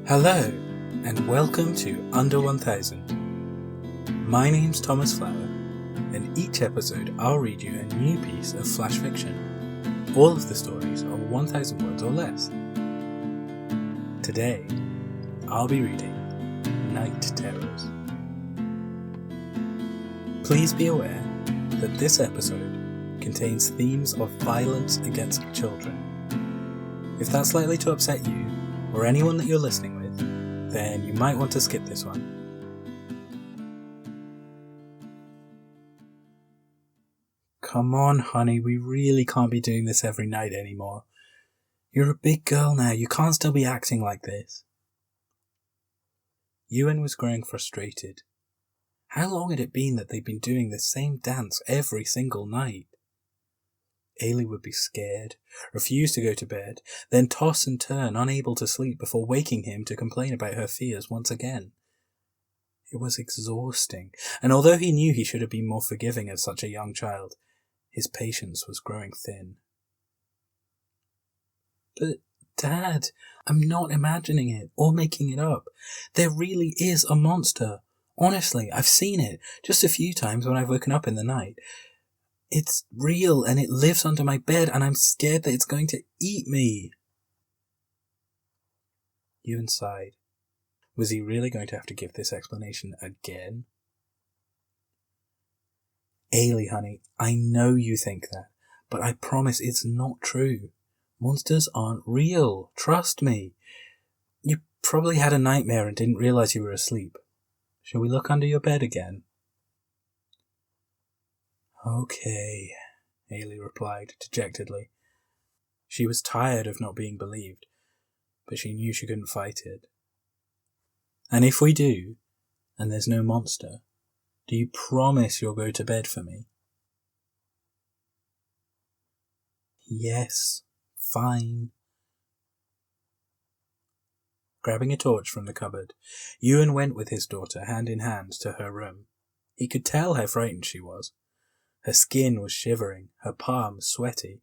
Hello, and welcome to Under 1000. My name's Thomas Flower, and each episode I'll read you a new piece of flash fiction. All of the stories are 1000 words or less. Today, I'll be reading Night Terrors. Please be aware that this episode contains themes of violence against children. If that's likely to upset you, or anyone that you're listening with, then you might want to skip this one. Come on, honey, we really can't be doing this every night anymore. You're a big girl now, you can't still be acting like this. Ewan was growing frustrated. How long had it been that they'd been doing the same dance every single night? Ailey would be scared, refuse to go to bed, then toss and turn, unable to sleep, before waking him to complain about her fears once again. It was exhausting, and although he knew he should have been more forgiving of such a young child, his patience was growing thin. But, Dad, I'm not imagining it or making it up. There really is a monster. Honestly, I've seen it, just a few times when I've woken up in the night. It's real, and it lives under my bed, and I'm scared that it's going to eat me. Ewan sighed. Was he really going to have to give this explanation again? Ailey, honey, I know you think that, but I promise it's not true. Monsters aren't real. Trust me. You probably had a nightmare and didn't realize you were asleep. Shall we look under your bed again? Okay, Ailey replied dejectedly. She was tired of not being believed, but she knew she couldn't fight it. And if we do, and there's no monster, do you promise you'll go to bed for me? Yes, fine. Grabbing a torch from the cupboard, Ewan went with his daughter hand in hand to her room. He could tell how frightened she was. Her skin was shivering, her palms sweaty.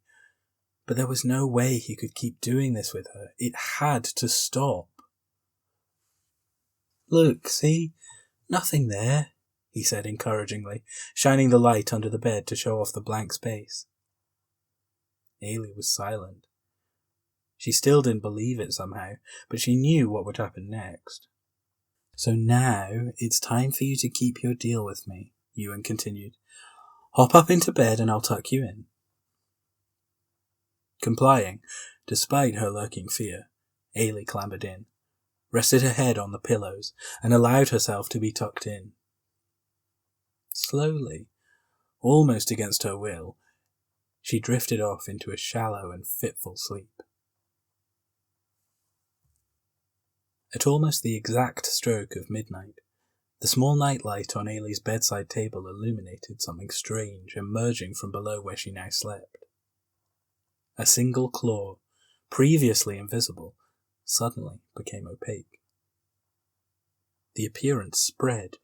But there was no way he could keep doing this with her. It had to stop. Look, see? Nothing there, he said encouragingly, shining the light under the bed to show off the blank space. Ailey was silent. She still didn't believe it somehow, but she knew what would happen next. So now it's time for you to keep your deal with me, Ewan continued. Hop up into bed and I'll tuck you in. Complying, despite her lurking fear, Ailey clambered in, rested her head on the pillows, and allowed herself to be tucked in. Slowly, almost against her will, she drifted off into a shallow and fitful sleep. At almost the exact stroke of midnight, the small nightlight on Ailey's bedside table illuminated something strange emerging from below where she now slept. A single claw, previously invisible, suddenly became opaque. The appearance spread,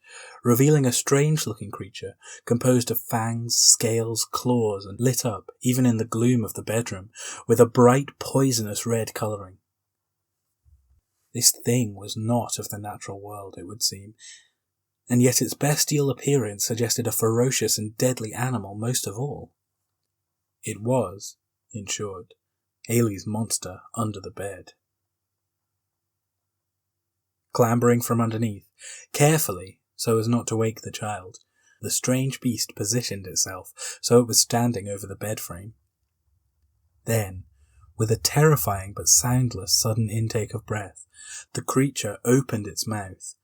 revealing a strange-looking creature composed of fangs, scales, claws, and lit up, even in the gloom of the bedroom, with a bright poisonous red colouring. This thing was not of the natural world, it would seem, and yet its bestial appearance suggested a ferocious and deadly animal most of all. It was, in short, Ailey's monster under the bed. Clambering from underneath, carefully so as not to wake the child, the strange beast positioned itself so it was standing over the bed frame. Then, with a terrifying but soundless sudden intake of breath, the creature opened its mouth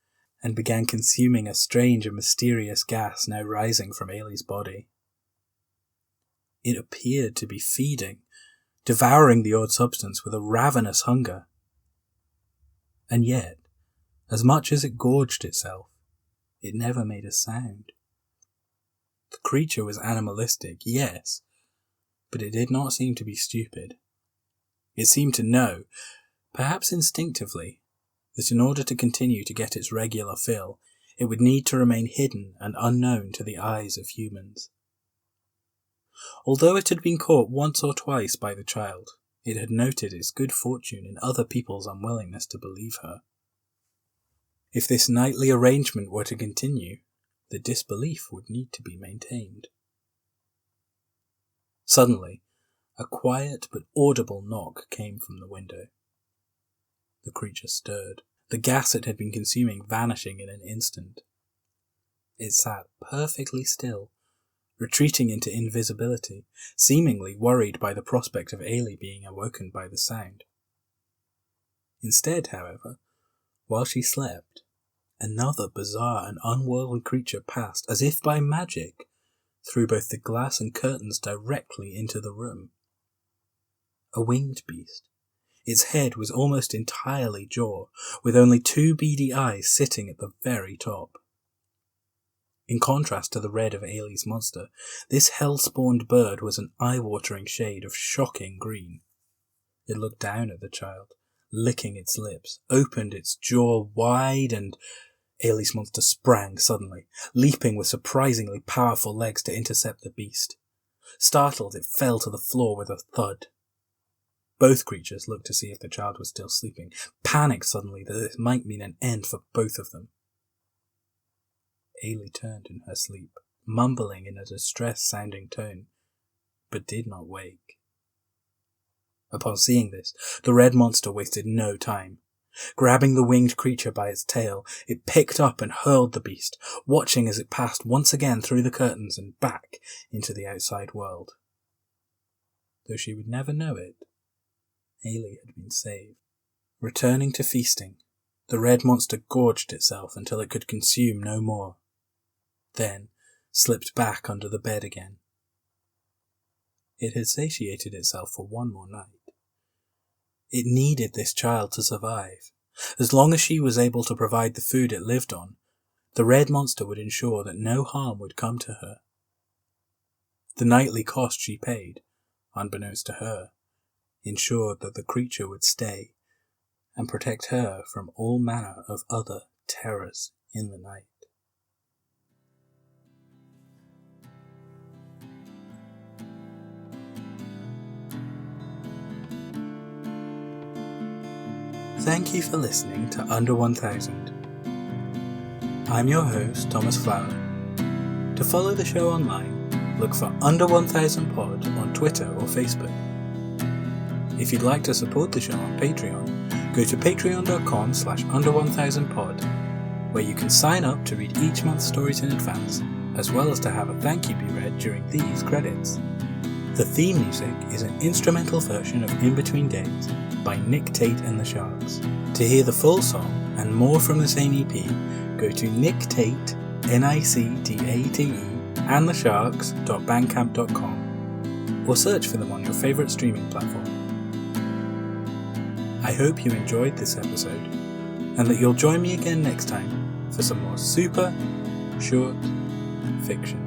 and began consuming a strange and mysterious gas now rising from Ailey's body. It appeared to be feeding, devouring the odd substance with a ravenous hunger. And yet, as much as it gorged itself, it never made a sound. The creature was animalistic, yes, but it did not seem to be stupid. It seemed to know, perhaps instinctively, that in order to continue to get its regular fill, it would need to remain hidden and unknown to the eyes of humans. Although it had been caught once or twice by the child, it had noted its good fortune in other people's unwillingness to believe her. If this nightly arrangement were to continue, the disbelief would need to be maintained. Suddenly, a quiet but audible knock came from the window. The creature stirred, the gas it had been consuming vanishing in an instant. It sat perfectly still, retreating into invisibility, seemingly worried by the prospect of Ailey being awoken by the sound. Instead, however, while she slept, another bizarre and unworldly creature passed, as if by magic, through both the glass and curtains directly into the room. A winged beast. Its head was almost entirely jaw, with only 2 beady eyes sitting at the very top. In contrast to the red of Ailey's monster, this hell-spawned bird was an eye-watering shade of shocking green. It looked down at the child, licking its lips, opened its jaw wide, and Ailey's monster sprang suddenly, leaping with surprisingly powerful legs to intercept the beast. Startled, it fell to the floor with a thud. Both creatures looked to see if the child was still sleeping, panicked suddenly that this might mean an end for both of them. Ailey turned in her sleep, mumbling in a distressed-sounding tone, but did not wake. Upon seeing this, the red monster wasted no time. Grabbing the winged creature by its tail, it picked up and hurled the beast, watching as it passed once again through the curtains and back into the outside world. Though she would never know it, Ailey had been saved. Returning to feasting, the red monster gorged itself until it could consume no more, then slipped back under the bed again. It had satiated itself for one more night. It needed this child to survive. As long as she was able to provide the food it lived on, the red monster would ensure that no harm would come to her. The nightly cost she paid, unbeknownst to her, ensured that the creature would stay and protect her from all manner of other terrors in the night. Thank you for listening to Under 1000. I'm your host, Thomas Flower. To follow the show online, look for Under 1000 Pod on Twitter or Facebook. If you'd like to support the show on Patreon, go to patreon.com/under1000pod, where you can sign up to read each month's stories in advance, as well as to have a thank you be read during these credits. The theme music is an instrumental version of In Between Days by Nick Tate and the Sharks. To hear the full song and more from the same EP, go to Nick Tate, NICTATE, and thesharks.bandcamp.com, or search for them on your favourite streaming platform. I hope you enjoyed this episode, and that you'll join me again next time for some more super short fiction.